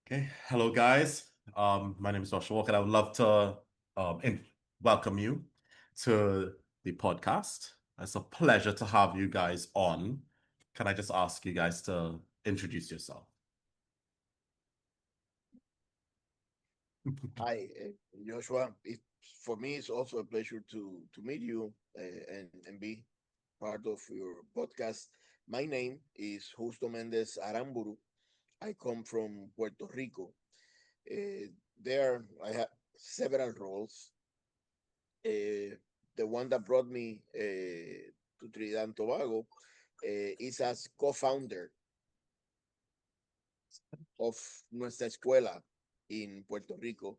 Okay, hello guys. My name is Joshua Walcott. I would love to welcome you to the podcast. It's a pleasure to have you guys on. Can I just ask you guys to introduce yourself? Hi, Joshua. For me, it's also a pleasure to meet you and be part of your podcast. My name is Justo Mendez Aramburu. I come from Puerto Rico. There, I have several roles. The one that brought me to Trinidad and Tobago is as co-founder of Nuestra Escuela in Puerto Rico.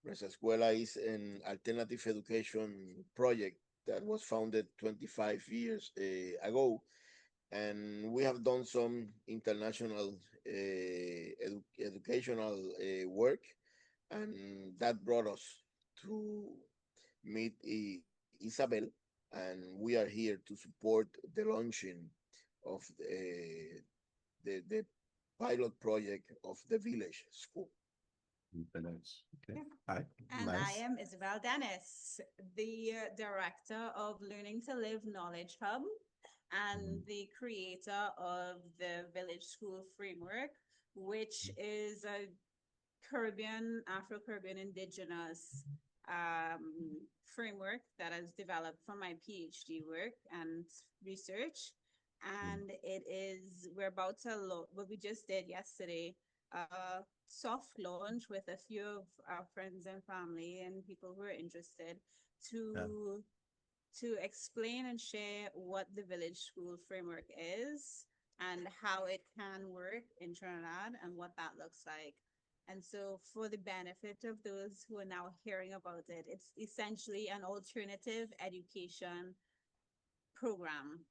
Nuestra Escuela is an alternative education project that was founded 25 years ago. And we have done some international educational work, and that brought us to meet Isabel. And we are here to support the launching of the pilot project of the village school. Nice. Okay. Yeah. Hi. And I Nice. am Isabel Dennis, the director of Learning to Live Knowledge Hub and Mhm. the creator of the Village School Framework, which is a Caribbean, Afro-Caribbean Indigenous framework that is developed from my PhD work and research. And we're about to, what we just did yesterday, soft launch with a few of our friends and family and people who are interested Yeah. to explain and share what the village school framework is and how it can work in Trinidad and what that looks like. And so, for the benefit of those who are now hearing about it, it's essentially an alternative education program.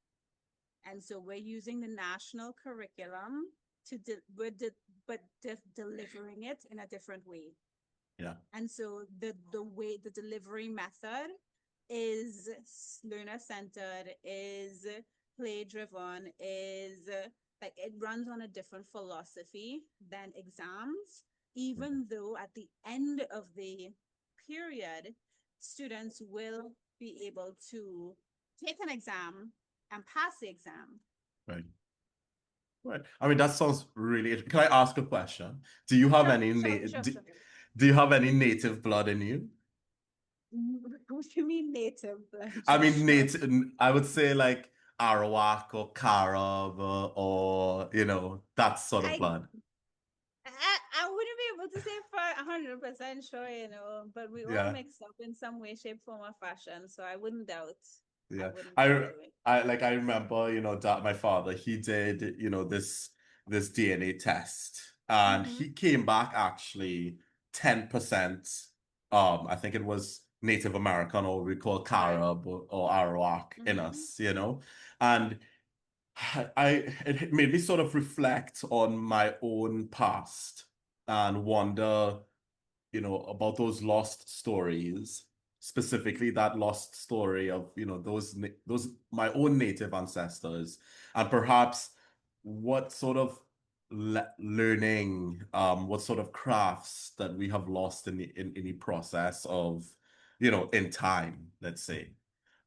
And so, we're using the national curriculum to delivering it in a different way. Yeah. And so, the delivery method is learner centered, is play driven, is like it runs on a different philosophy than exams, Mhm. even though at the end of the period, students will be able to take an exam and pass the exam. Right. Right. I mean, that sounds really interesting. Can I ask a question? Do you have Sure, any sure, na sure, do, sure. do you have any native blood in you? What do you mean native blood, I mean, Joshua? native, I would say like Arawak or Carib or, that sort of I blood. I wouldn't be able to say for 100% sure, but we all Yeah. mix up in some way, shape, form, or fashion. So I wouldn't doubt. I Yeah. wouldn't doubt I it. I remember, that my father, he did, this DNA test and Mm-hmm. he came back actually 10%, I think it was Native American or we call Right. Carib or Arawak in Mm-hmm. us. And it made me sort of reflect on my own past and wonder, about those lost stories, specifically that lost story of, those my own native ancestors, and perhaps what sort of learning, what sort of crafts that we have lost in the process of, in time, let's say.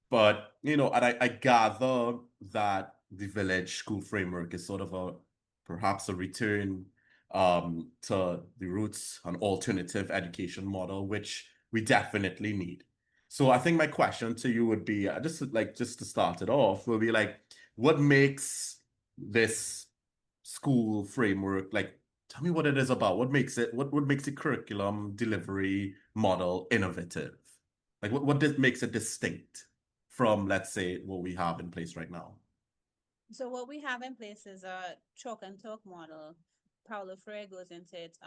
But, and I gather that the village school framework is sort of perhaps a return to the roots, an alternative education model, which we definitely need. So I think my question to you would be just to start it off, will be like, what makes this school framework like? Tell me what it is about. What makes the curriculum delivery model innovative? Like what makes it distinct from, let's say, what we have in place right now? So what we have in place is a chalk and talk model. Paulo Freire goes into it.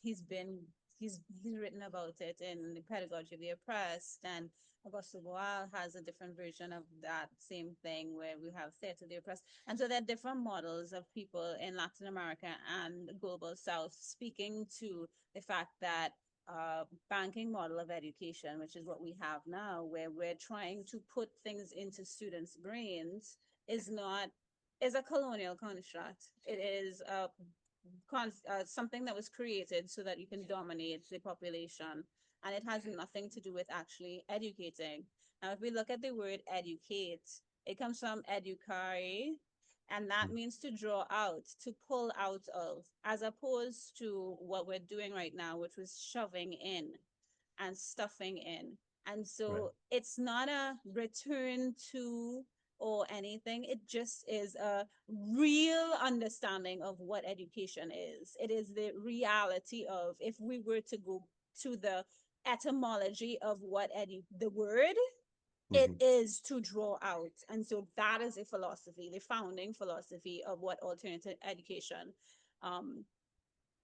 He's been he's written about it in the pedagogy of the oppressed, and Augusto Boal has a different version of that same thing where we have theater of the oppressed. And so there are different models of people in Latin America and the global south speaking to the fact that banking model of education, which is what we have now, where we're trying to put things into students' brains, is not is a colonial construct. It is a something that was created so that you can dominate the population, and it has nothing to do with actually educating. Now, if we look at the word educate, it comes from educare, and that means to draw out, to pull out of, as opposed to what we're doing right now, which was shoving in and stuffing in. And Right. so it's not a return to or anything. It just is a real understanding of what education is. It is the reality of, if we were to go to the etymology of what the word, it Mhm. is to draw out. And so that is a philosophy, the founding philosophy of what alternative education um,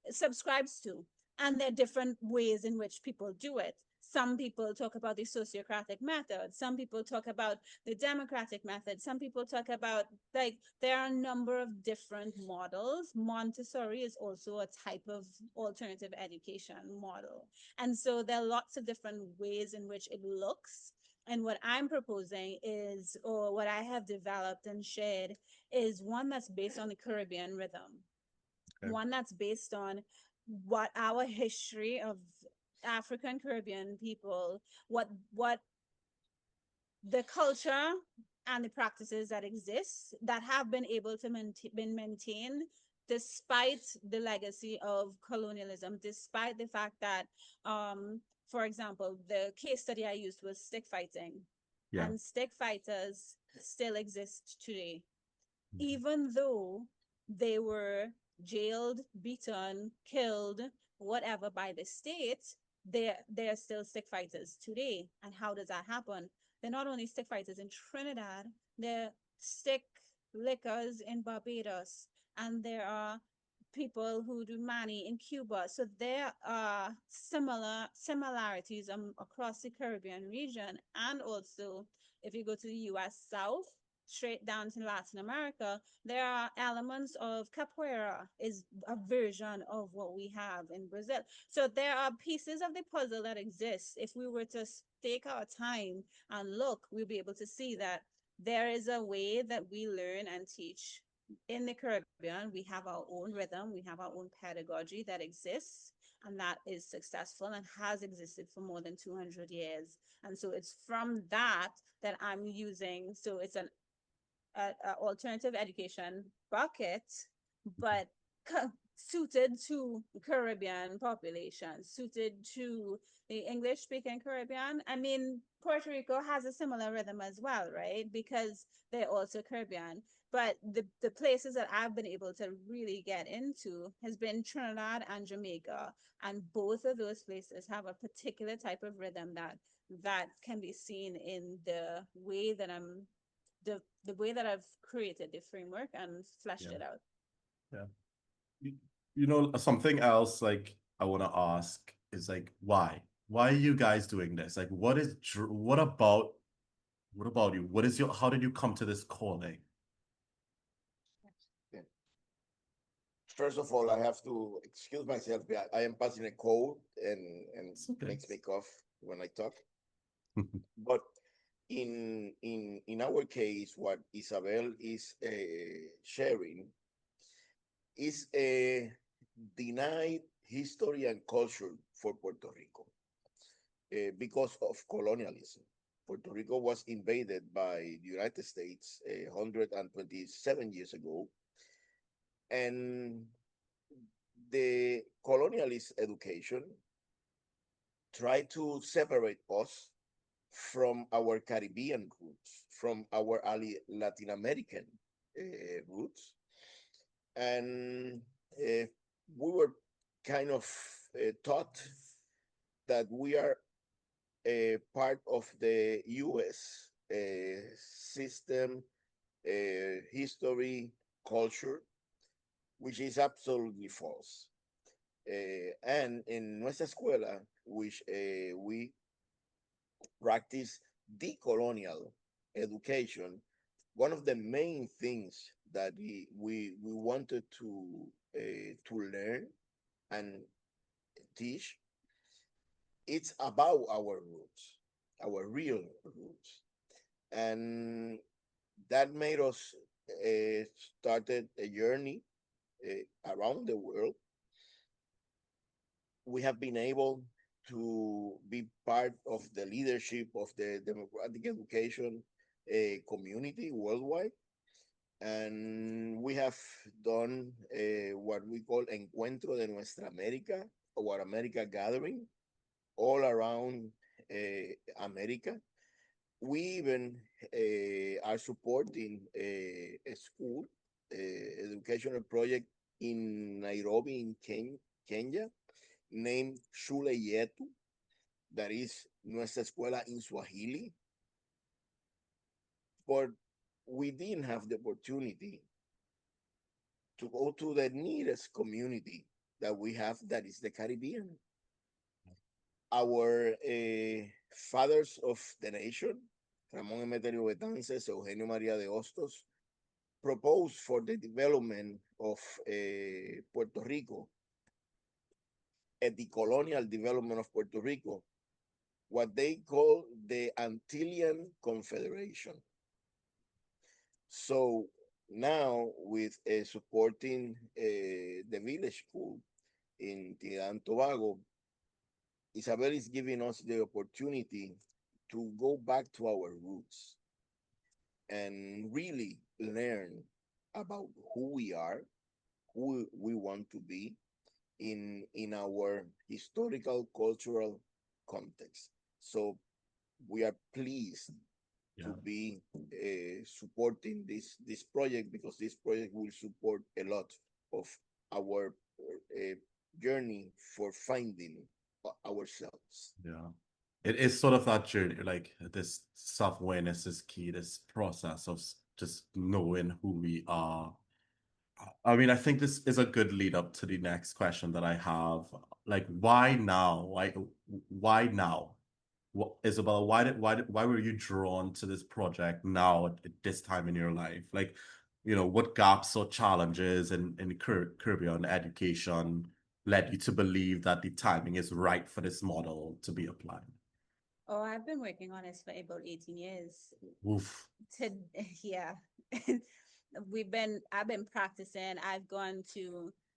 subscribes to. And there are different ways in which people do it. Some people talk about the sociocratic method. Some people talk about the democratic method. Some people talk about, like, there are a number of different models. Montessori is also a type of alternative education model. And so there are lots of different ways in which it looks. And what I'm proposing is, or what I have developed and shared, is one that's based on the Caribbean rhythm, Okay. one that's based on what our history of African Caribbean people, what the culture and the practices that exist that have been able to been maintained despite the legacy of colonialism, despite the fact that, for example, the case study I used was stick fighting, Yeah. and stick fighters still exist today, Mhm. even though they were jailed, beaten, killed, whatever by the state, they're still stick fighters today. And how does that happen? They're not only stick fighters in Trinidad, they're stick lickers in Barbados, and there are people who do mani in Cuba. So there are similarities across the Caribbean region, and also if you go to the U.S. South, straight down to Latin America, there are elements of capoeira, is a version of what we have in Brazil. So there are pieces of the puzzle that exist. If we were to take our time and look, we'll be able to see that there is a way that we learn and teach. In the Caribbean, we have our own rhythm, we have our own pedagogy that exists, and that is successful and has existed for more than 200 years. And so it's from that that I'm using. So it's an alternative education bucket, but suited to Caribbean population, suited to the English speaking Caribbean. I mean, Puerto Rico has a similar rhythm as well, right? Because they're also Caribbean. But the places that I've been able to really get into has been Trinidad and Jamaica. And both of those places have a particular type of rhythm that can be seen in the way that I've created the framework and fleshed Yeah. it out. Yeah. You, you know, something else like I want to ask is like, why? Why are you guys doing this? Like, what about you? What is your, how did you come to this calling? Yeah. First of all, I have to excuse myself. I am passing a cold and It's okay. makes me cough when I talk. But in our case, what Isabel is sharing is a denied history and culture for Puerto Rico because of colonialism. Puerto Rico was invaded by the United States 127 years ago, and the colonialist education tried to separate us from our Caribbean roots, from our Latin American roots, and we were kind of taught that we are a part of the U.S. System, history, culture, which is absolutely false. And in Nuestra Escuela, which we practice decolonial education, one of the main things that we wanted to learn and teach, it's about our roots, our real roots, and that made us started a journey around the world, we have been able to be part of the leadership of the democratic education community worldwide. And we have done what we call Encuentro de Nuestra América, our America gathering, all around America. We even are supporting a school educational project in Nairobi, in Kenya, named Shule Yetu, that is Nuestra Escuela in Swahili. But we didn't have the opportunity to go to the nearest community that we have, that is the Caribbean. Our fathers of the nation, Ramón Emeterio Betances, Eugenio María de Hostos, proposed for the development of Puerto Rico, a decolonial development of Puerto Rico, what they call the Antillean Confederation. So now, with supporting the village school in Trinidad and Tobago, Isabel is giving us the opportunity to go back to our roots and really learn about who we are, who we want to be in our historical cultural context. So we are pleased to be supporting this project, because this project will support a lot of our journey for finding ourselves. Yeah. It is sort of that journey, like this self-awareness is key, this process of just knowing who we are. I mean, I think this is a good lead up to the next question that I have. Like, why now? Why now? What, Isabella, why were you drawn to this project now at this time in your life? Like, what gaps or challenges in Caribbean education led you to believe that the timing is right for this model to be applied? Oh, I've been working on this for about 18 years. Oof. To yeah. I've been practicing.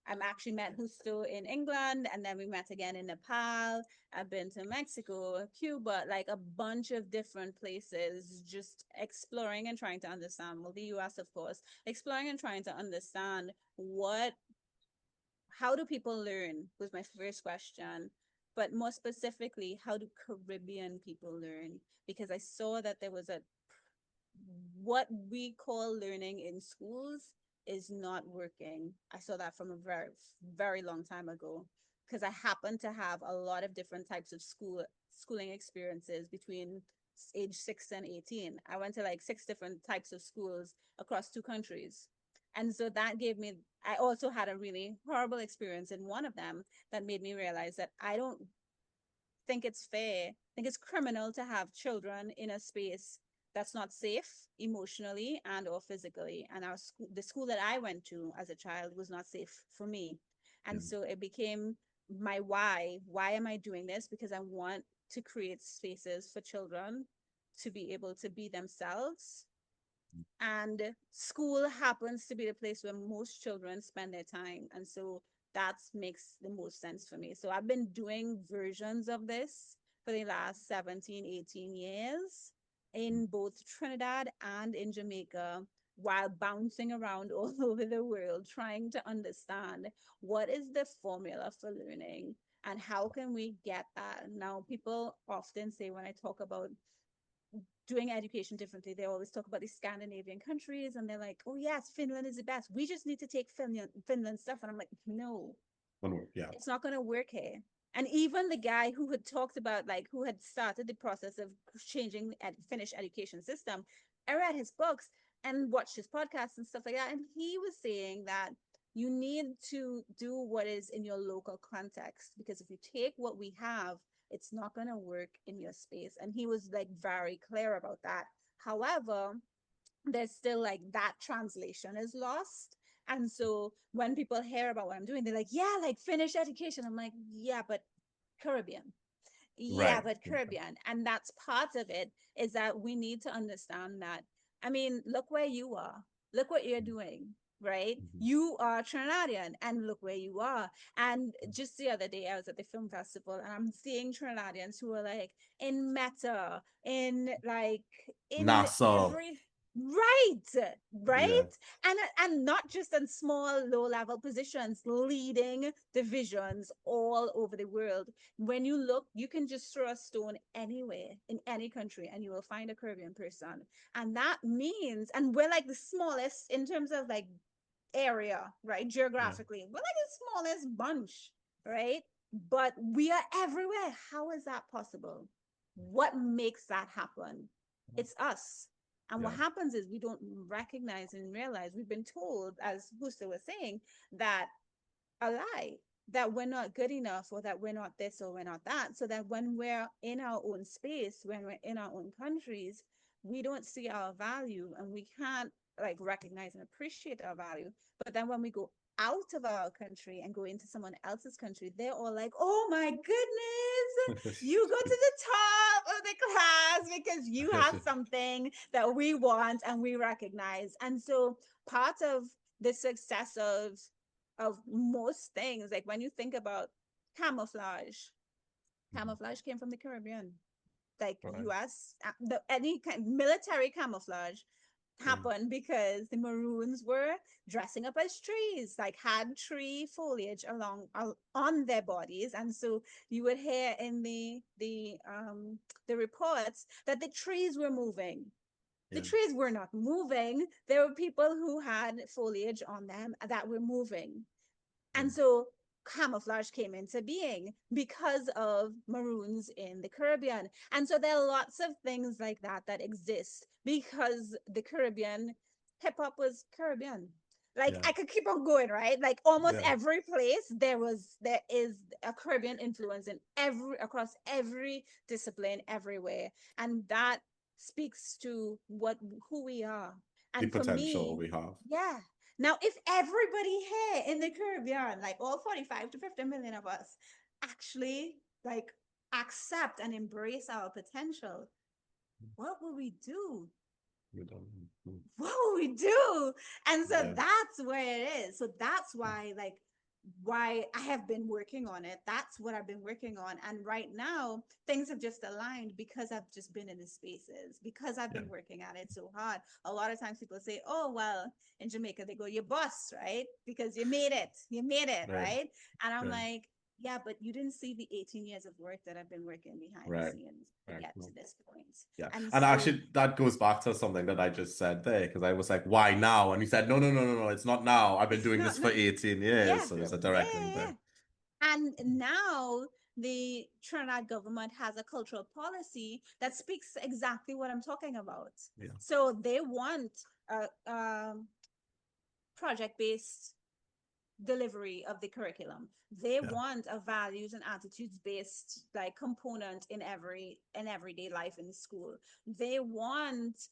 I'm actually met Husto in England, and then we met again in Nepal. I've been to Mexico, Cuba, like a bunch of different places, just exploring and trying to understand. Well, the US, of course, exploring and trying to understand how do people learn was my first question. But more specifically, how do Caribbean people learn? Because I saw that there was what we call learning in schools is not working. I saw that from a very, very long time ago, because I happen to have a lot of different types of schooling experiences between age 6 and 18. I went to like 6 different types of schools across 2 countries. And so that gave me, I also had a really horrible experience in one of them that made me realize that I don't think it's fair. I think it's criminal to have children in a space that's not safe emotionally and or physically. And the school that I went to as a child was not safe for me. And so it became my why. Why am I doing this? Because I want to create spaces for children to be able to be themselves. And school happens to be the place where most children spend their time. And so that makes the most sense for me. So I've been doing versions of this for the last 17, 18 years in both Trinidad and in Jamaica, while bouncing around all over the world, trying to understand what is the formula for learning and how can we get that. Now, people often say, when I talk about doing education differently, they always talk about the Scandinavian countries, and they're like, oh yes, Finland is the best, we just need to take Finland stuff. And I'm like, no, Yeah. it's not going to work here. And even the guy who had talked about, like, who had started the process of changing the Finnish education system, I read his books and watched his podcasts and stuff like that, and he was saying that you need to do what is in your local context, because if you take what we have, it's not going to work in your space. And he was like very clear about that. However, there's still like that translation is lost. And so when people hear about what I'm doing, they're like, yeah, like Finnish education. I'm like, yeah, but Caribbean. Yeah, Right. but Caribbean. And that's part of it, is that we need to understand that. I mean, look where you are. Look what you're doing. right? Mhm. You are Trinidadian, and look where you are. And just the other day, I was at the film festival, and I'm seeing Trinidadians who are like in Meta, in NASA. every right, Yeah. right, and not just in small, low-level positions, leading divisions all over the world. When you look, you can just throw a stone anywhere in any country, and you will find a Caribbean person. And that means, and we're like the smallest in terms of like area, right? Yeah. Geographically, we're like the smallest bunch, right? But we are everywhere. How is that possible? What makes that happen? It's us. And what Yeah. happens is we don't recognize and realize we've been told, as Husto was saying, that a lie, that we're not good enough, or that we're not this or we're not that. So that when we're in our own space, when we're in our own countries, we don't see our value, and we can't like recognize and appreciate our value. But then when we go out of our country and go into someone else's country, they're all like, oh my goodness, you go to the top of the class because you have something that we want and we recognize. And so part of the success of most things, like when you think about camouflage, Mhm. camouflage came from the Caribbean. Like Right. US, any kind military camouflage Yeah. happened because the Maroons were dressing up as trees, like had tree foliage along on their bodies. And so you would hear in the reports that the trees were moving. The Yeah. trees were not moving. There were people who had foliage on them that were moving. Yeah. And so camouflage came into being because of Maroons in the Caribbean. And so there are lots of things like that that exist because the Caribbean, hip hop was Caribbean. Like Yeah. I could keep on going, right? Like almost Yeah. every place there is a Caribbean influence in every across every discipline everywhere. And that speaks to what who we are. The And for potential me, we have. yeah, now, if everybody here in the Caribbean, like all 45 to 50 million of us, actually like accept and embrace our potential, what will we do? We don't. Mhm. What will we do? And so Yeah. that's where it is. So that's why I have been working on it. That's what I've been working on. And right now, things have just aligned because I've just been in the spaces, because I've Yeah. been working at it so hard. A lot of times people say, oh, well, in Jamaica, they go, you're boss, right? Because you made it, Right. right? And I'm Right. like, yeah, but you didn't see the 18 years of work that I've been working behind the Right. scenes to Right. get No. to this point. Yeah. And And so, actually, that goes back to something that I just said there, because I was like, why now? And he said, no, no, no, no, no, it's not now. I've been it's doing not, this no, for 18 yeah, years. So Yeah. it's a yeah, direct link yeah, there. yeah. And now the Trinidad government has a cultural policy that speaks exactly what I'm talking about. Yeah. So they want a project-based delivery of the curriculum. They Yeah. want a values and attitudes based like component in everyday life in the school. They want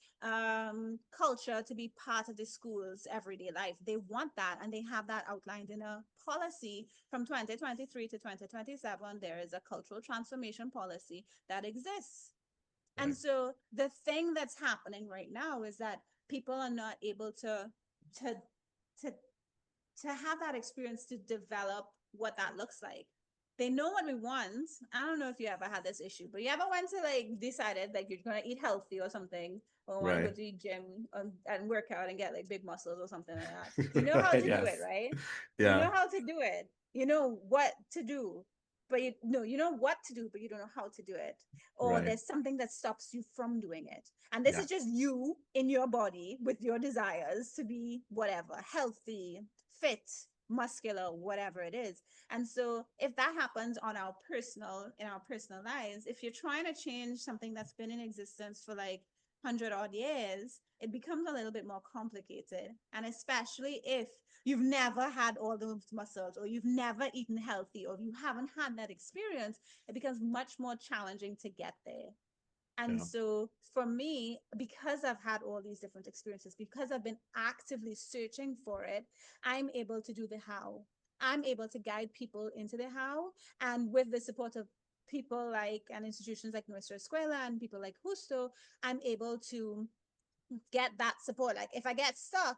culture to be part of the school's everyday life. They want that, and they have that outlined in a policy from 2023 to 2027. There is a cultural transformation policy that exists. And Right. so the thing that's happening right now is that people are not able to to to have that experience to develop what that looks like. They know what we want. I don't know if you ever had this issue, but you ever went to like decided like you're gonna eat healthy or something, or want to go Right. to the gym and work out and get like big muscles or something like that. You know how Right. to do it, Yes. right? You Yeah. know how to do it. You know what to do, but you no, you know what to do, but you don't know how to do it. Or Right. there's something that stops you from doing it. And this Yeah. is just you in your body with your desires to be whatever, healthy, fit, muscular, whatever it is. And so if that happens in our personal lives, if you're trying to change something that's been in existence for like 100 odd years, it becomes a little bit more complicated. And especially if you've never had all those muscles, or you've never eaten healthy, or you haven't had that experience, it becomes much more challenging to get there. And Yeah. so for me, because I've had all these different experiences, because I've been actively searching for it, I'm able to do the how. I'm able to guide people into the how. And with the support of people like and institutions like Nuestra Escuela and people like Justo, I'm able to get that support. Like if I get stuck,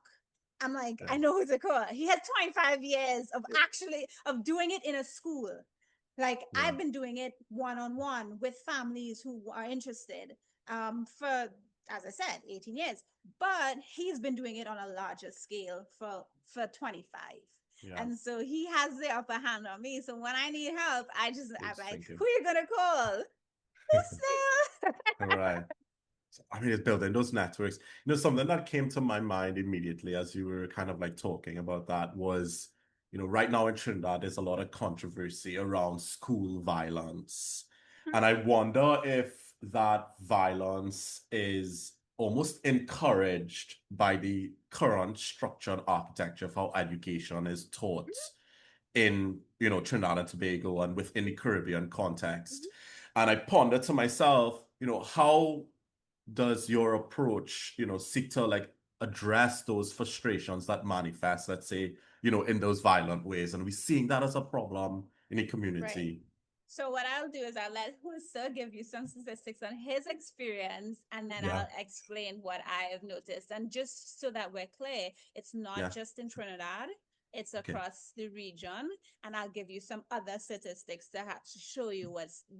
I'm like, Yeah. I know who to call. He had 25 years of actually of doing it in a school. Like Yeah. I've been doing it one-on-one with families who are interested for, as I said, 18 years. But he's been doing it on a larger scale for 25. Yeah. And so he has the upper hand on me. So when I need help, I'm Who's like, thinking? who are you gonna call? Husto. All right. I mean, it's building those networks. Something that came to my mind immediately as you were kind of like talking about that was, right now in Trinidad, there's a lot of controversy around school violence. And I wonder if that violence is almost encouraged by the current structure and architecture of how education is taught in, Trinidad and Tobago and within the Caribbean context. And I ponder to myself, how does your approach, seek to like address those frustrations that manifest, let's say, in those violent ways? And we're seeing that as a problem in the Right. community. So what I'll do is I'll let Husto give you some statistics on his experience, and then Yeah. I'll explain what I have noticed. And just so that we're clear, it's not Yeah. just in Trinidad, it's Okay. across the region. And I'll give you some other statistics to show you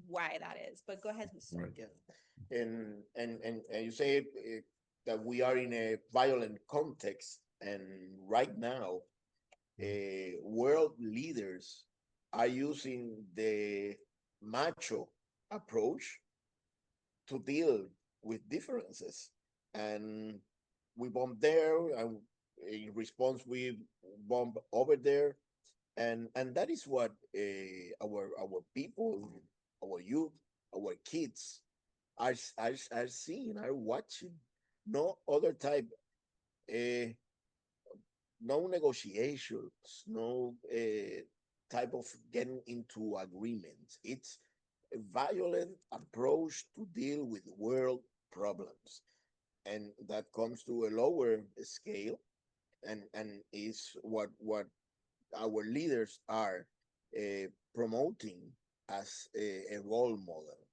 why that is. But go ahead, Husto. Right. Yeah. And you say that we are in a violent context, and right now, world leaders are using the macho approach to deal with differences. And we bomb there, and in response, we bomb over there. And that is what our people, our youth, our kids are seeing, are watching. No other type, uh, no negotiations, no type of getting into agreements. It's a violent approach to deal with world problems, and that comes to a lower scale, and is what our leaders are promoting as a role model.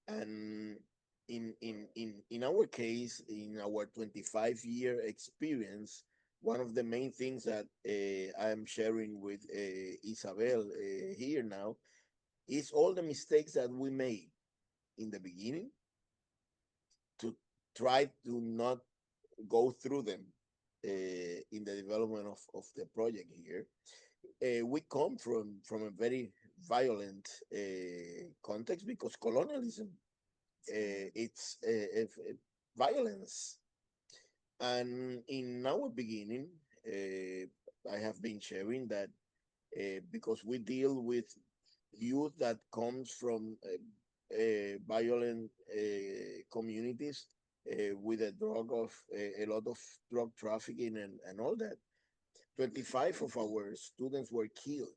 And in our case, in our 25-year experience, one of the main things that I'm sharing with Isabel here now is all the mistakes that we made in the beginning, to try to not go through them in the development of the project here. We come from a very violent context, because colonialism, it's violence. And in our beginning, I have been sharing that because we deal with youth that comes from violent communities, with a lot of drug trafficking and all that. 25 of our students were killed,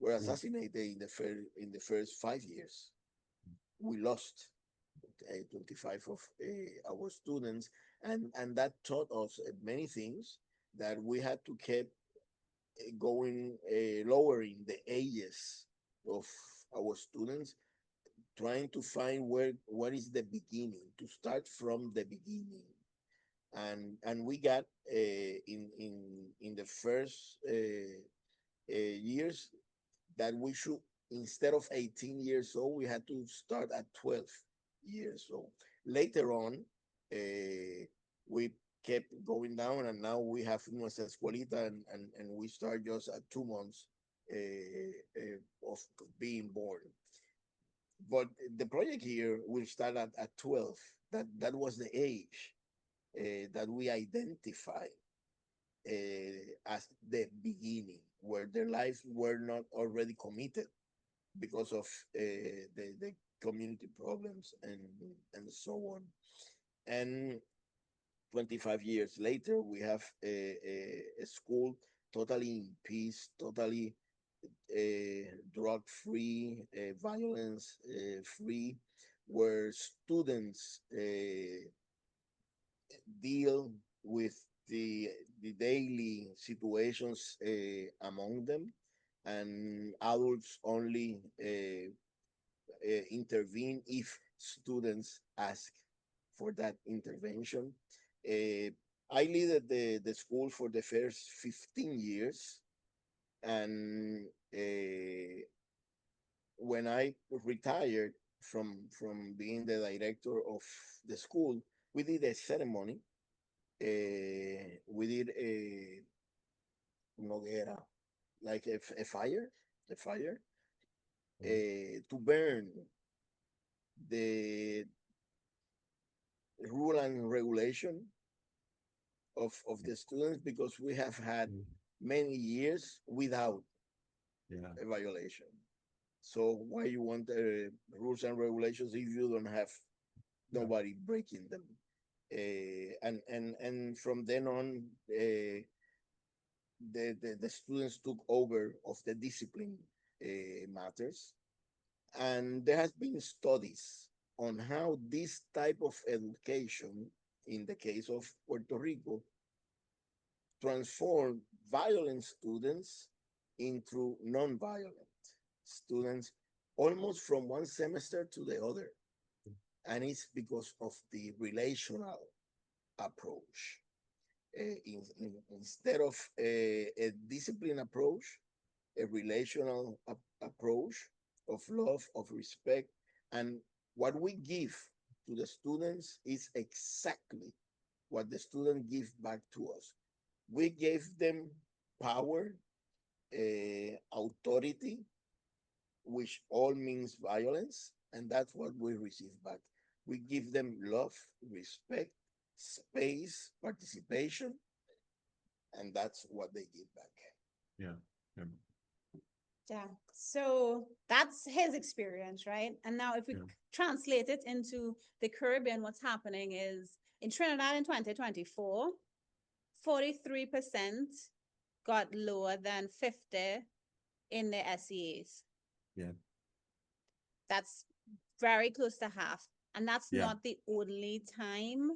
were assassinated in the first 5 years. We lost 25 of our students, and that taught us many things, that we had to keep going, lowering the ages of our students, trying to find what is the beginning, to start from the beginning. And we got in the first years, that we should, instead of 18 years old, we had to start at 12 years old. Later on, we kept going down, and now we have Nuestra Escuelita, and we start just at 2 months of being born. But the project here will start at 12. That was the age that we identify as the beginning, where their lives were not already committed because of the community problems and so on. And 25 years later, we have a school totally in peace, totally drug free, violence free, where students deal with the daily situations among them, and adults only intervene if students ask for that intervention. I led the school for the first 15 years. And when I retired from being the director of the school, we did a ceremony. We did a hoguera, like a fire, to burn the rule and regulation of the students, because we have had many years without a violation. So why you want rules and regulations if you don't have nobody breaking them? And from then on, the students took over of the discipline matters, and there has been studies on how this type of education, in the case of Puerto Rico, transform violent students into non-violent students almost from one semester to the other. And it's because of the relational approach. Instead of a discipline approach, a relational approach of love, of respect. And what we give to the students is exactly what the student give back to us. We gave them power, authority, which all means violence, and that's what we receive back. We give them love, respect, space, participation, and that's what they give back. Yeah. Yeah. Yeah. So that's his experience, right? And now if we translate it into the Caribbean, what's happening is in Trinidad in 2024, 43% got lower than 50 in the SEAs. Yeah. That's very close to half. And that's not the only time,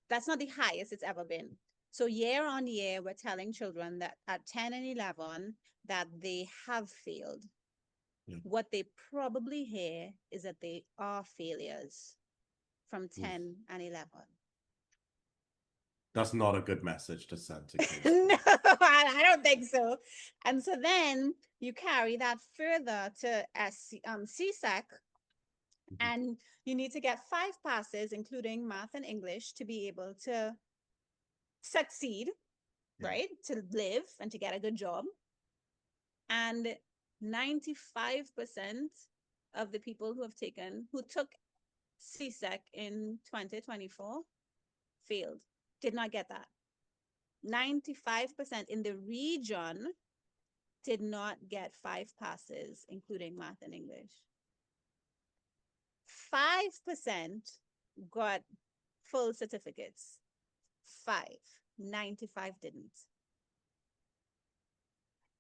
that's not the highest it's ever been. So year on year, we're telling children that at 10 and 11, that they have failed. What they probably hear is that they are failures from 10 and 11. That's not a good message to send to kids. No, I don't think so. And so then you carry that further to CSEC, and you need to get 5 passes, including math and English, to be able to succeed, right? To live and to get a good job. And 95% of the people who took CSEC in 2024 failed, did not get that. 95% in the region did not get 5 passes, including math and English. 5% got full certificates. 95 didn't.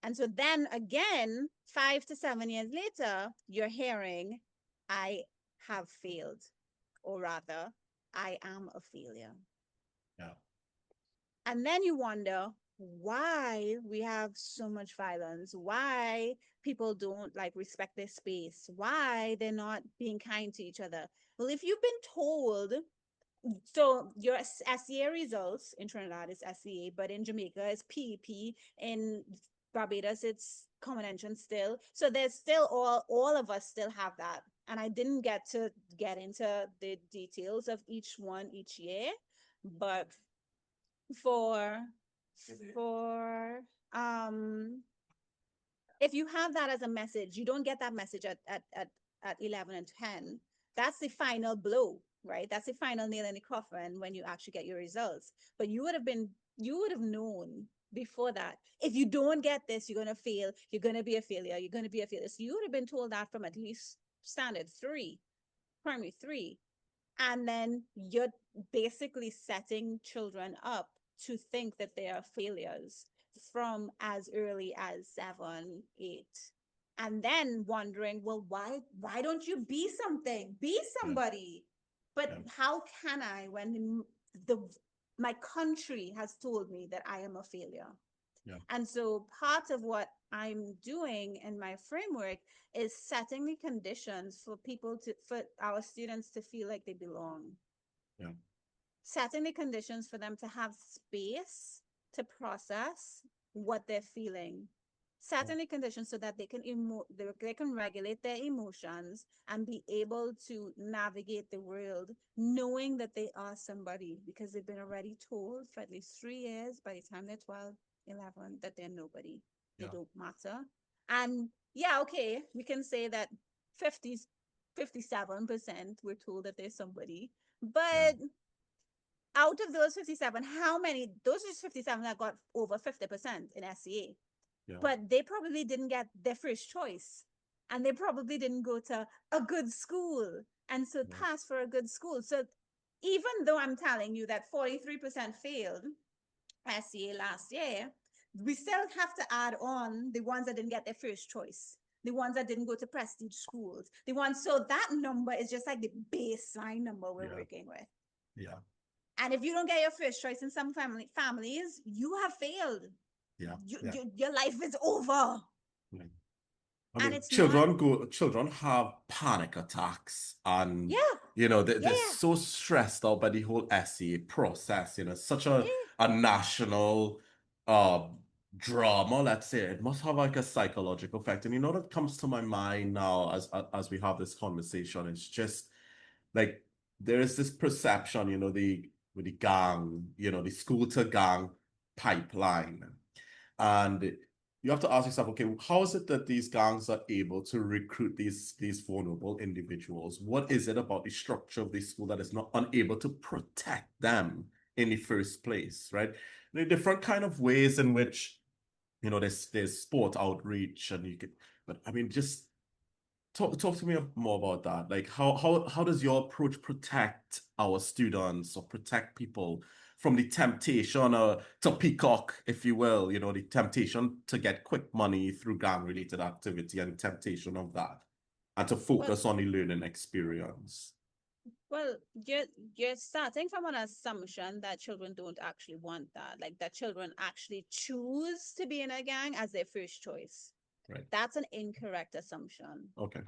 And so then again, 5 to 7 years later, you're hearing, I have failed, or rather, I am a failure. Yeah. And then you wonder why we have so much violence, why people don't respect their space, why they're not being kind to each other. Well, if you've been told, so your SEA results in Trinidad is SEA, but in Jamaica it's PEP, in Barbados it's common entrance still. So there's still all of us still have that. And I didn't get to get into the details of each one each year, but for if you have that as a message, you don't get that message at 11 and 10. That's the final blow, right? That's the final nail in the coffin when you actually get your results. But you would have known before that, if you don't get this, you're going to fail, you're going to be a failure, you're going to be a failure. So you would have been told that from at least standard 3, primary 3. And then you're basically setting children up to think that they are failures from as early as 7, 8. And then wondering, well, why don't you be something? Be somebody. But how can I when my country has told me that I am a failure? And so part of what I'm doing in my framework is setting the conditions for our students to feel like they belong. setting the conditions for them to have space to process what they're feeling, setting the conditions so that they can regulate their emotions and be able to navigate the world, knowing that they are somebody, because they've been already told for at least 3 years by the time they're 12, 11, that they're nobody. They don't matter. And yeah, okay, we can say that 57% were told that they're somebody, but out of those 57, how many, those are just 57 that got over 50% in SCA. But they probably didn't get their first choice. And they probably didn't go to a good school. And so pass for a good school. So even though I'm telling you that 43% failed SCA last year, we still have to add on the ones that didn't get their first choice, the ones that didn't go to prestige schools, the ones. So that number is just like the baseline number we're working with. Yeah. And if you don't get your first choice in some families, you have failed. Your life is over. I And mean, it's children have panic attacks, and they're so stressed out by the whole SE process. It's such a national drama, let's say. It must have like a psychological effect. And that comes to my mind now as we have this conversation. It's just like there is this perception, with the gang, the school to gang pipeline. And you have to ask yourself, okay, how is it that these gangs are able to recruit these vulnerable individuals? What is it about the structure of the school that is not unable to protect them in the first place, right? There are different kind of ways in which, there's sport outreach, and but I mean, just talk to me more about that. Like, how does your approach protect our students or protect people from the temptation to peacock, if you will, the temptation to get quick money through gang-related activity and temptation of that, and to focus on the learning experience? Well, you're starting from an assumption that children don't actually want that, like that children actually choose to be in a gang as their first choice. Right. That's an incorrect assumption. Okay.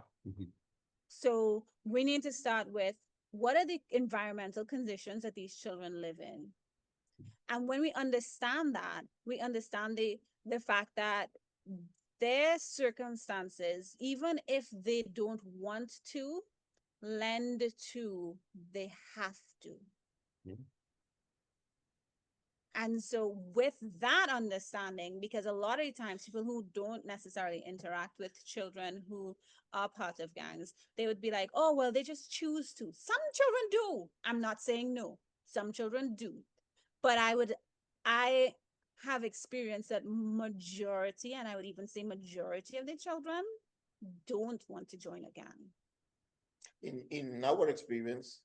So we need to start with, what are the environmental conditions that these children live in? And when we understand that, we understand the fact that their circumstances, even if they don't want to, lend to, they have to. And so with that understanding, because a lot of the times people who don't necessarily interact with children who are part of gangs, they would be like, oh, well, they just choose to. Some children do. I'm not saying no. Some children do. But I have experienced that majority, and I would even say majority of the children don't want to join a gang. In our experience,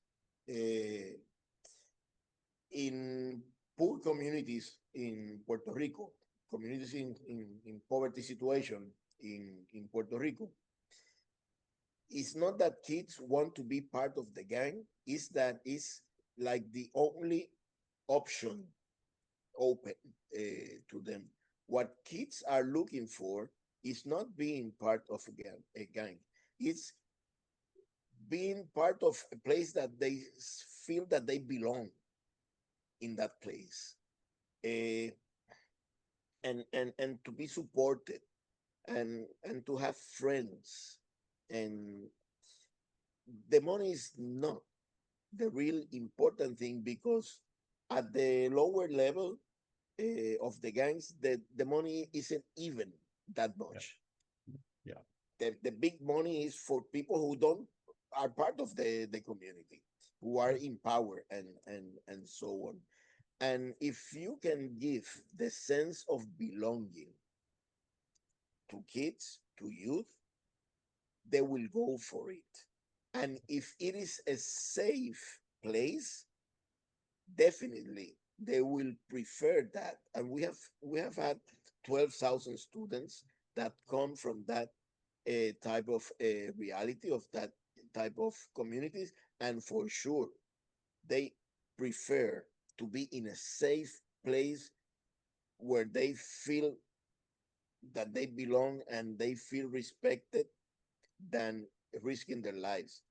in poor communities in Puerto Rico, communities in poverty situation in Puerto Rico, it's not that kids want to be part of the gang, it's that it's like the only option open to them. What kids are looking for is not being part of a gang. It's being part of a place that they feel that they belong in that place, and to be supported, and to have friends. And the money is not the real important thing, because at the lower level of the gangs, the money isn't even that much. The big money is for people who don't are part of the community, who are in power, and so on. And if you can give the sense of belonging to kids, to youth, they will go for it. And if it is a safe place, definitely they will prefer that. And we have had 12,000 students that come from that type of reality, of that type of communities, and for sure they prefer to be in a safe place where they feel that they belong and they feel respected, than risking their lives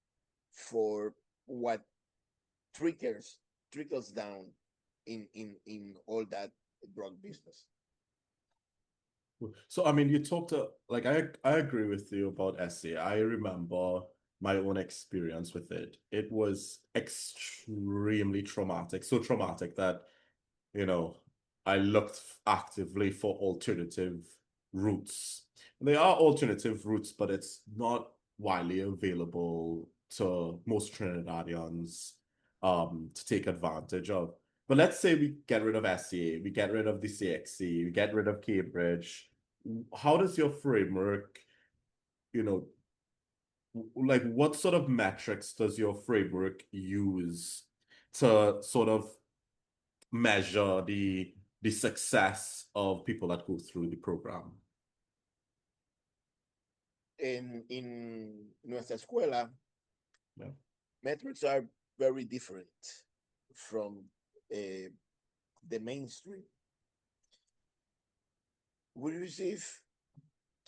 for what triggers trickles down in all that drug business. So, I mean, you talked like I agree with you about essay. I remember my own experience with it. It was extremely traumatic, so traumatic that, you know, I looked actively for alternative routes. There are alternative routes, but it's not widely available to most Trinidadians to take advantage of. But let's say we get rid of SEA, we get rid of the CXC, we get rid of Cambridge. How does your framework, you know, like what sort of metrics does your framework use to sort of measure the success of people that go through the program? In Nuestra Escuela, Yeah. metrics are very different from the mainstream. We receive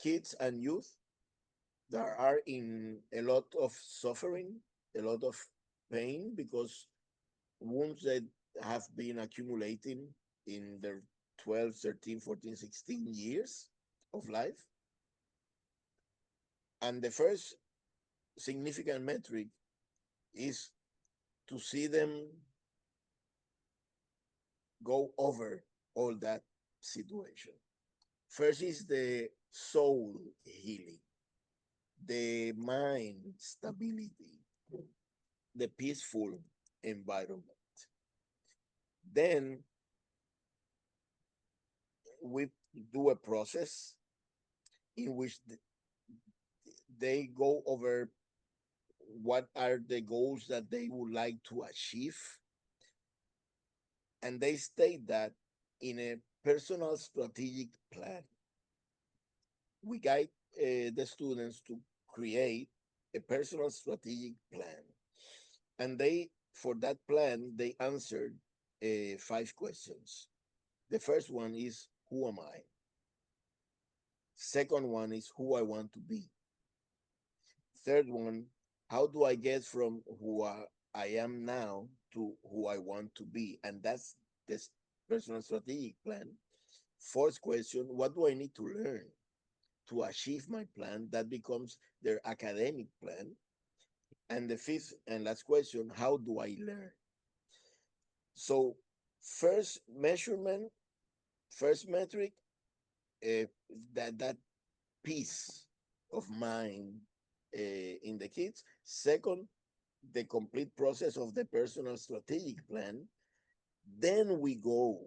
kids and youth that are in a lot of suffering, a lot of pain, because wounds that have been accumulating in their 12, 13, 14, 16 years of life. And the first significant metric is to see them go over all that situation. First is the soul healing, the mind stability, the peaceful environment. Then we do a process in which they go over what are the goals that they would like to achieve. And they state that in a personal strategic plan. We guide the students to create a personal strategic plan. And for that plan, they answered 5 questions. The first one is, who am I? Second one is, who I want to be. Third one, how do I get from who I am now to who I want to be? And that's this personal strategic plan. Fourth question, what do I need to learn to achieve my plan? That becomes their academic plan. And the fifth and last question, how do I learn? So first measurement, first metric, that peace of mind in the kids. Second, the complete process of the personal strategic plan. Then we go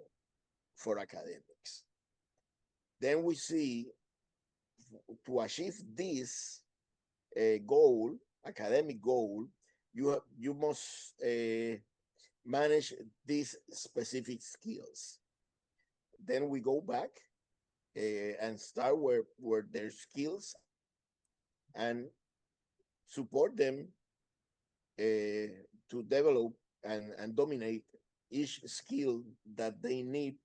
for academics. Then we see to achieve this goal, academic goal, you must manage these specific skills. Then we go back and start where their skills and support them to develop and dominate each skill that they need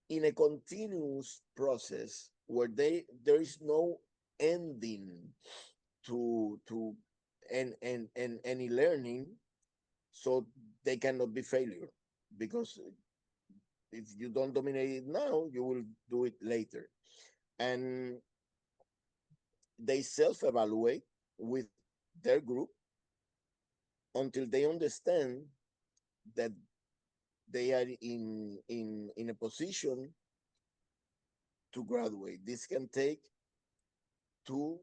in a continuous process where there is no ending to any learning, so they cannot be failure, because if you don't dominate it now, you will do it later. And they self-evaluate with their group until they understand that they are in a position to graduate. This can take 2,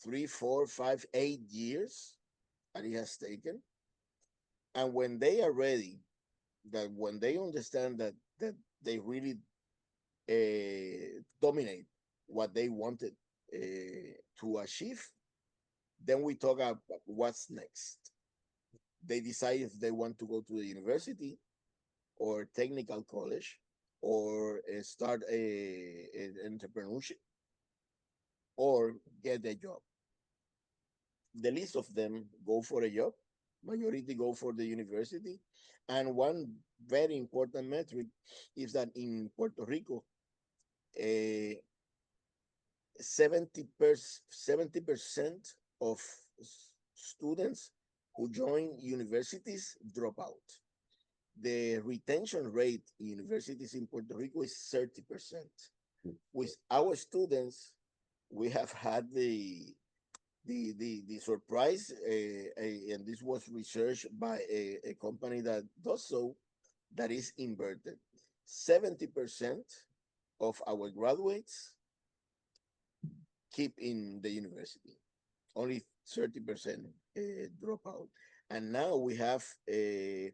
3, 4, 5, 8 years that it has taken. And when they are ready, that when they understand that they really dominate what they wanted to achieve, then we talk about what's next. They decide if they want to go to the university or technical college or start an entrepreneurship or get a job. The least of them go for a job, majority go for the university. And one very important metric is that in Puerto Rico, 70% of students who join universities drop out. The retention rate in universities in Puerto Rico is 30%. With our students, we have had the surprise, and this was researched by a company that does so, that is inverted. 70% of our graduates keep in the university. Only 30% drop out. And now we have a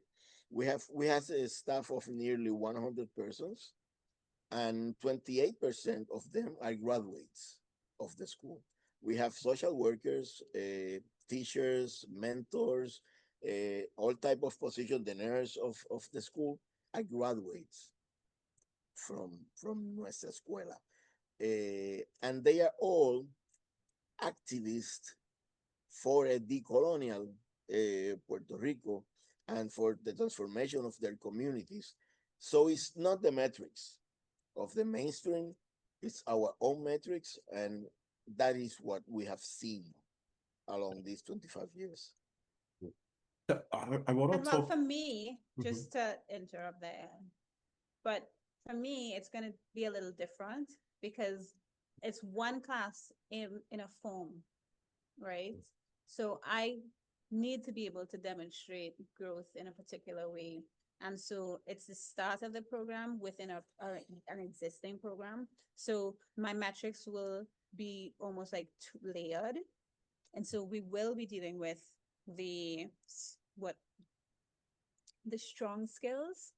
staff of nearly 100 persons, and 28% of them are graduates of the school. We have social workers, teachers, mentors, all type of position. The nurse of the school are graduates from Nuestra Escuela. And they are all activists for a decolonial Puerto Rico and for the transformation of their communities. So it's not the metrics of the mainstream, it's our own metrics, and that is what we have seen along these 25 years. I want to And well, talk. for me, Mhm. just to interrupt there, but for me, it's going to be a little different because it's one class in a form, right? So I need to be able to demonstrate growth in a particular way. And so it's the start of the program within an existing program. So my metrics will be almost like layered. And so we will be dealing with the what the strong skills.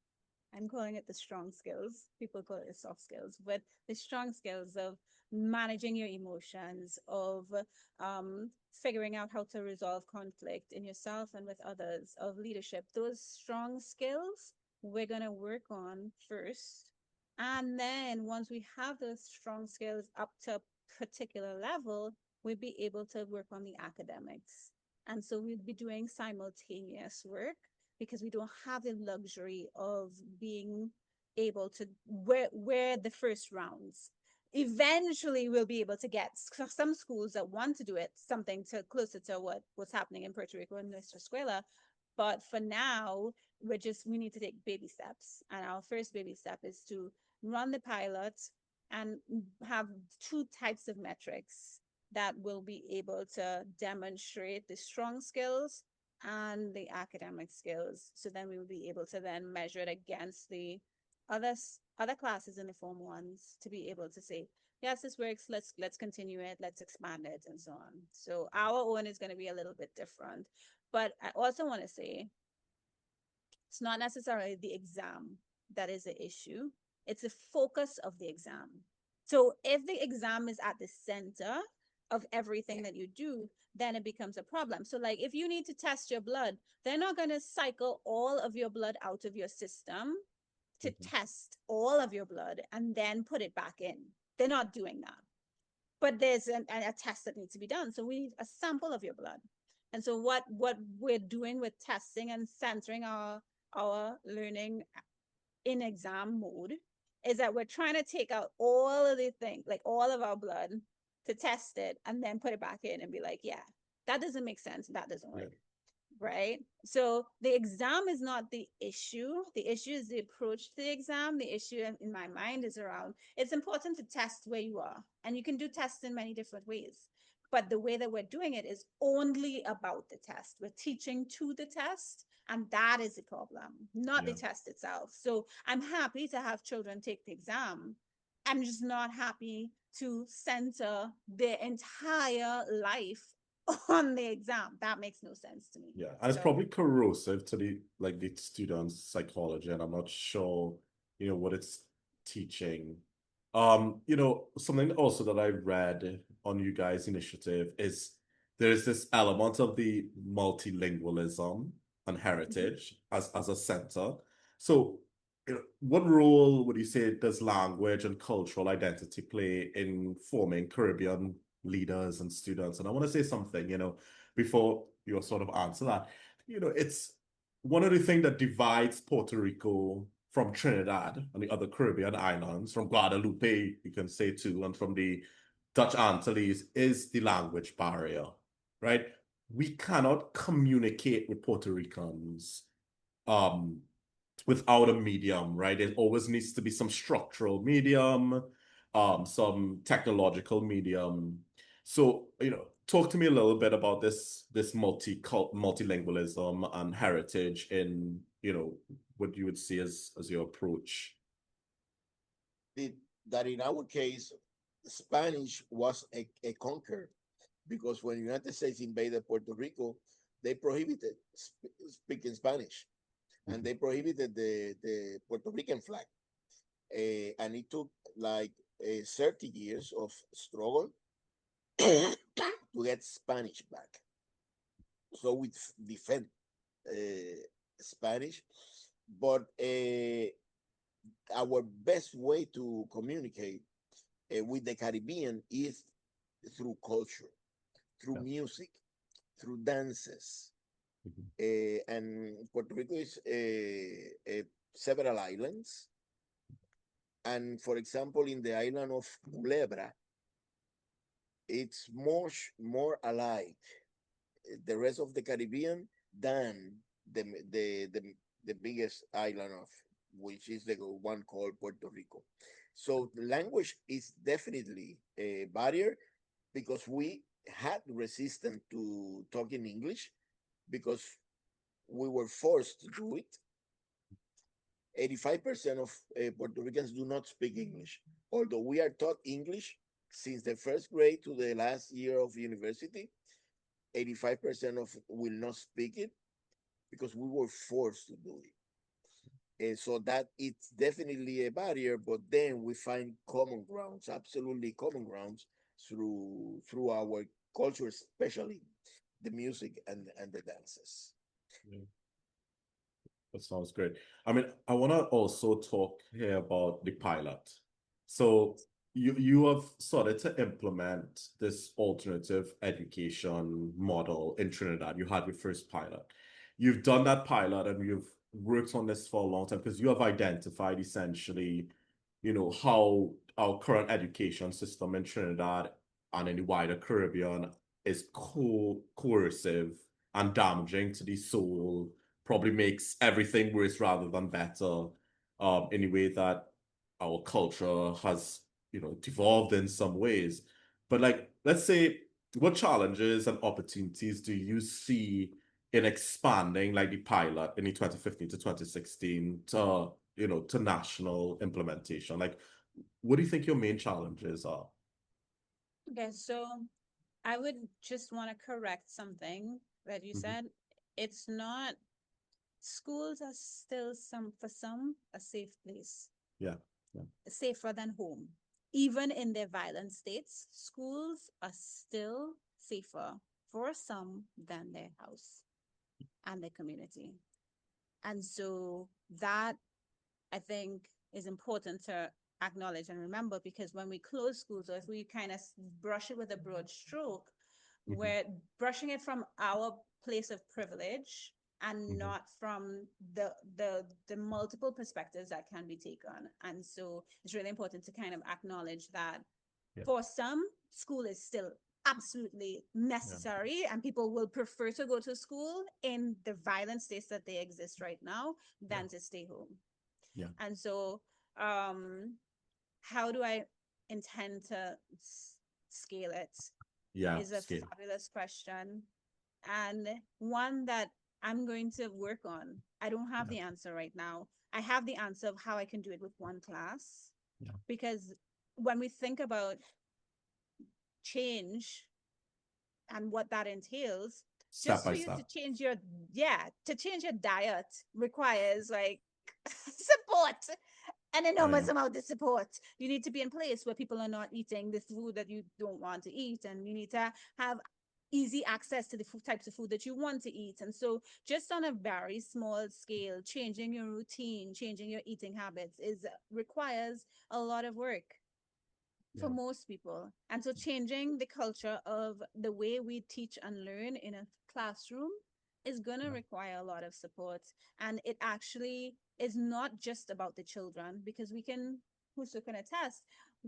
I'm calling it the strong skills. People call it the soft skills, but the strong skills of managing your emotions, of figuring out how to resolve conflict in yourself and with others, of leadership. Those strong skills we're going to work on first. And then once we have those strong skills up to a particular level, we'll be able to work on the academics. And so we'll be doing simultaneous work because we don't have the luxury of being able to wear the first rounds. Eventually, we'll be able to get some schools that want to do it something to closer to what's happening in Puerto Rico and Nuestra Escuela. But for now, we need to take baby steps. And our first baby step is to run the pilot and have two types of metrics that will be able to demonstrate the strong skills and the academic skills. So then we will be able to then measure it against the other classes in the Form 1s to be able to say, yes, this works, let's continue it, let's expand it, and so on. So our own is going to be a little bit different. But I also want to say it's not necessarily the exam that is the issue, it's the focus of the exam. So if the exam is at the center of everything that you do, then it becomes a problem. So like if you need to test your blood, they're not going to cycle all of your blood out of your system to test all of your blood and then put it back in. They're not doing that. But there's a test that needs to be done. So we need a sample of your blood. And so what we're doing with testing and centering our learning in exam mode is that we're trying to take out all of the things, like all of our blood, to test it and then put it back in and be like, yeah, that doesn't make sense. That doesn't work. Right? So the exam is not the issue. The issue is the approach to the exam. The issue in my mind is around, it's important to test where you are. And you can do tests in many different ways. But the way that we're doing it is only about the test. We're teaching to the test. And that is the problem, not the test itself. So I'm happy to have children take the exam. I'm just not happy to center their entire life on the exam. That makes no sense to me. Yeah, and it's probably corrosive to the students' psychology, and I'm not sure, what it's teaching. Something also that I read on you guys' initiative is there's this element of the multilingualism and heritage as a center. So, what role would you say does language and cultural identity play in forming Caribbean leaders and students? And I want to say something, before you sort of answer that. It's one of the things that divides Puerto Rico from Trinidad and the other Caribbean islands, from Guadeloupe, you can say too, and from the Dutch Antilles, is the language barrier, right? We cannot communicate with Puerto Ricans without a medium, right? It always needs to be some structural medium, some technological medium. So, talk to me a little bit about this multilingualism and heritage in, what you would see as your approach. That in our case, Spanish was a conquer, because when United States invaded Puerto Rico, they prohibited speaking Spanish, and they prohibited the Puerto Rican flag. And it took like 30 years of struggle to get Spanish back. So we defend Spanish, but our best way to communicate with the Caribbean is through culture, through music, through dances. And Puerto Rico is several islands. And for example, in the island of Culebra, it's more alike the rest of the Caribbean than the biggest island of, which is the one called Puerto Rico. So the language is definitely a barrier, because we had resistance to talking English, because we were forced to do it. 85% of Puerto Ricans do not speak English, although we are taught English since the first grade to the last year of university. 85% of will not speak it because we were forced to do it. And so that it's definitely a barrier, but then we find common grounds, absolutely common grounds, through our culture, especially the music and the dances. Yeah. That sounds great. I mean, I want to also talk here about the pilot. So you have started to implement this alternative education model in Trinidad. You had your first pilot. You've done that pilot and you've worked on this for a long time because you have identified essentially, how our current education system in Trinidad and in the wider Caribbean is coercive and damaging to the soul, probably makes everything worse rather than better, in a way that our culture has, devolved in some ways. But like, let's say, what challenges and opportunities do you see in expanding like the pilot in the 2015 to 2016 to, to national implementation? Like, what do you think your main challenges are? Okay, so I would just want to correct something that you said. It's not, schools are still for some a safe place, Yeah. Yeah. safer than home. Even in their violent states, schools are still safer for some than their house and their community. And so that, I think, is important to acknowledge and remember, because when we close schools, or if we kind of brush it with a broad stroke, we're brushing it from our place of privilege and not from the multiple perspectives that can be taken. And so it's really important to kind of acknowledge that for some, school is still absolutely necessary, and people will prefer to go to school in the violent states that they exist right now than to stay home. And so how do I intend to scale it is a Scale. fabulous question, and one that I'm going to work on. I don't have the answer right now. I have the answer of how I can do it with one class, because when we think about change and what that entails, Step by step. to change your diet requires like support, an enormous amount of support. You need to be in place where people are not eating the food that you don't want to eat, and you need to have easy access to the types of food that you want to eat. And so just on a very small scale, changing your routine, changing your eating habits requires a lot of work for most people. And so changing the culture of the way we teach and learn in a classroom is going to require a lot of support. And it actually is not just about the children, because Husto can attest,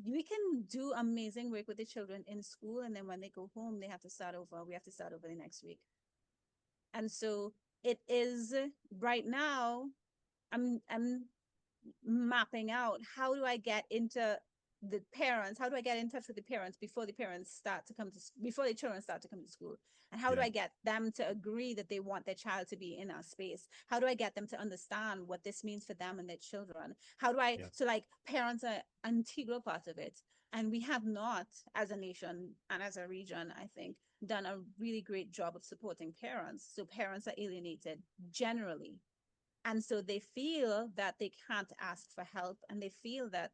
we can do amazing work with the children in school, and then when they go home, they have to start over. We have to start over the next week. And so it is right now I'm mapping out how do I get into the parents, how do I get in touch with the parents before the parents start to come to before the children start to come to school, and how do Yeah. I get them to agree that they want their child to be in our space? How do I get them to understand what this means for them and their children? How do I Yeah. so like parents are an integral part of it, and we have not as a nation and as a region, I think, done a really great job of supporting parents. So parents are alienated generally, and so they feel that they can't ask for help, and they feel that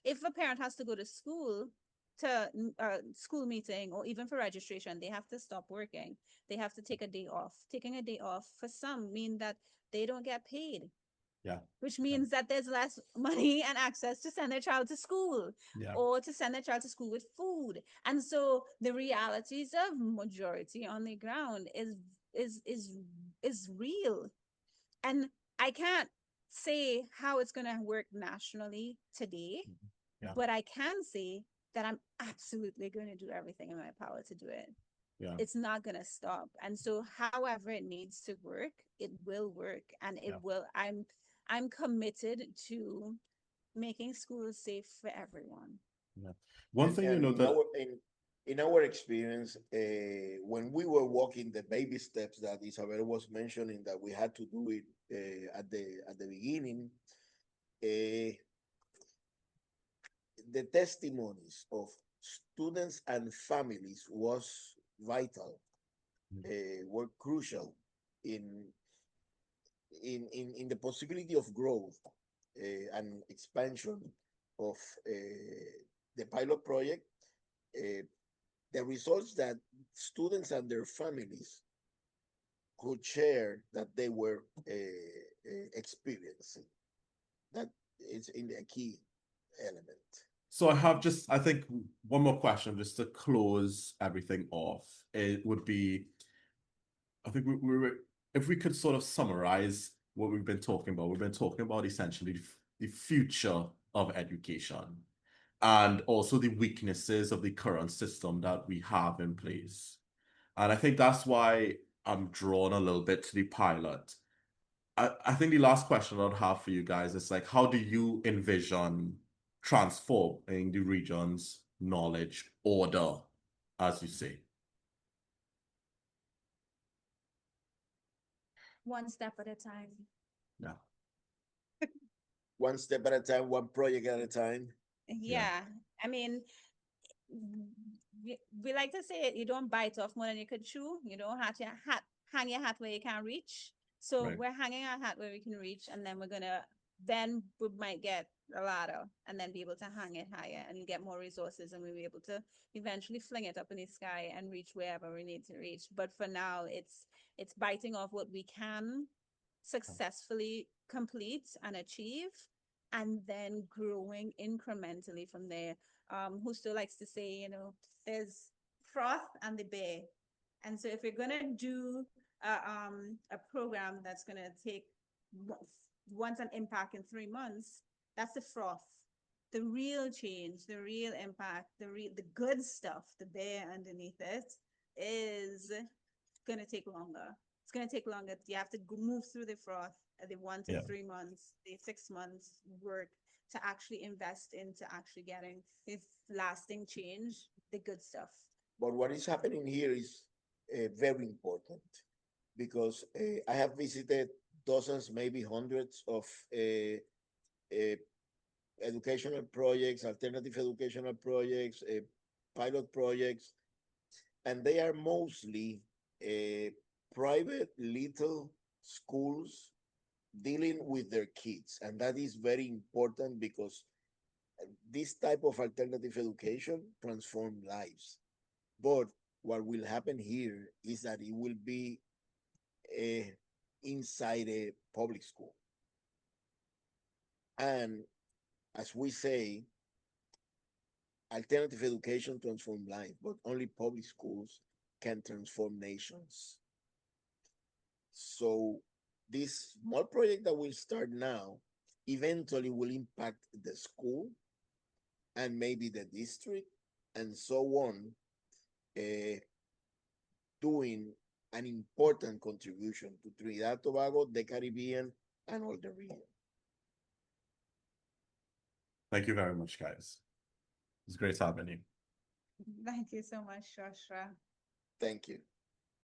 if a parent has to go to school to a school meeting or even for registration, they have to stop working. They have to take a day off. Taking a day off for some mean that they don't get paid, Yeah. which means that there's less money and access to send their child to school Yeah. or to send their child to school with food. And so the realities of majority on the ground is real. And I can't say how it's going to work nationally today, Yeah. but I can say that I'm absolutely going to do everything in my power to do it. Yeah. It's not going to stop. And so however it needs to work, it will work, and it Yeah. will. I'm committed to making schools safe for everyone. Yeah. One thing, And that in our experience, when we were walking the baby steps that Isabel was mentioning, that we had to do it at the beginning, uh, the testimonies of students and families was vital, were crucial in in the possibility of growth and expansion of the pilot project. Uh, the results that students and their families could share that they were experiencing. That is in the key element. so I have I think one more question just to close everything off. It would be, I think if we could sort of summarize what we've been talking about. We've been talking about essentially the future of education and also the weaknesses of the current system that we have in place. And I think that's why I'm drawn a little bit to the pilot. I think the last question I'd have for you guys is like, how do you envision transforming the region's knowledge order, as you say? One step at a time. Yeah. One step at a time, one project at a time. Yeah. I mean, we like to say you don't bite off more than you could chew. You don't hang your hat where you can't reach. So Right. we're hanging our hat where we can reach, and then then we might get a ladder and then be able to hang it higher and get more resources, and we'll be able to eventually fling it up in the sky and reach wherever we need to reach. But for now, it's biting off what we can successfully complete and achieve, and then growing incrementally from there. Who still likes to say, there's froth and the bear. And so if we're gonna do a program that's gonna take once an impact in 3 months, that's the froth. The real change, the real impact, the good stuff, the bear underneath it is gonna take longer. It's gonna take longer. You have to move through the froth, the 1 to 3 months, the 6 months work to actually invest into actually getting this lasting change, the good stuff. But what is happening here is very important, because I have visited dozens, maybe hundreds of uh, educational projects, alternative educational projects, pilot projects, and they are mostly private little schools dealing with their kids. And that is very important, because this type of alternative education transform lives. But what will happen here is that it will be inside a public school. And as we say, alternative education transform life, but only public schools can transform nations. So this small project that will start now eventually will impact the school and maybe the district and so on, uh, doing an important contribution to Trinidad and Tobago, the Caribbean, and all the region. Thank you very much, guys. It's great having you. Thank you so much, Joshua. Thank you.